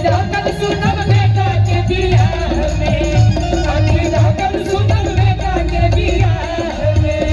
जाकर सुनब बेटा के बियाह में, आखिर जाकर सुनब बेटा के बियाह में।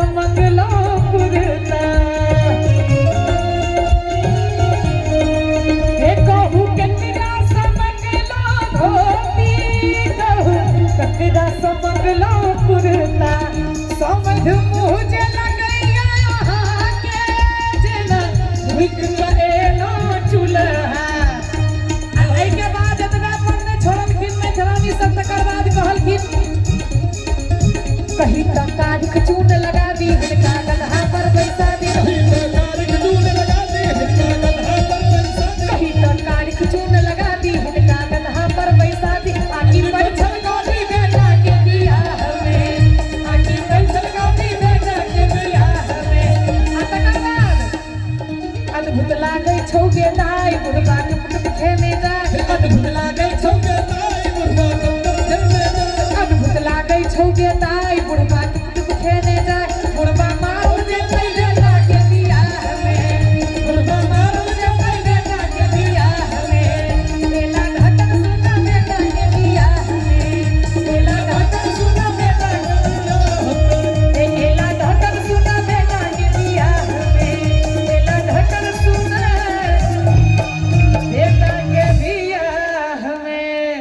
मंगलो पुरता हे कहू केकरा समंगलो धोती, कहू केकरा समंगलो पुरता, समझ मुझे लगैया अहाँ के जेना भुक एलो चूल्हा। एहि के बाद एतबा पर ने छोड़लखिन मेहरानी सब, तकर बाद कहलखिन कहीं तक काज चून लगा दी, हिनका गदहा पर बैसा दी।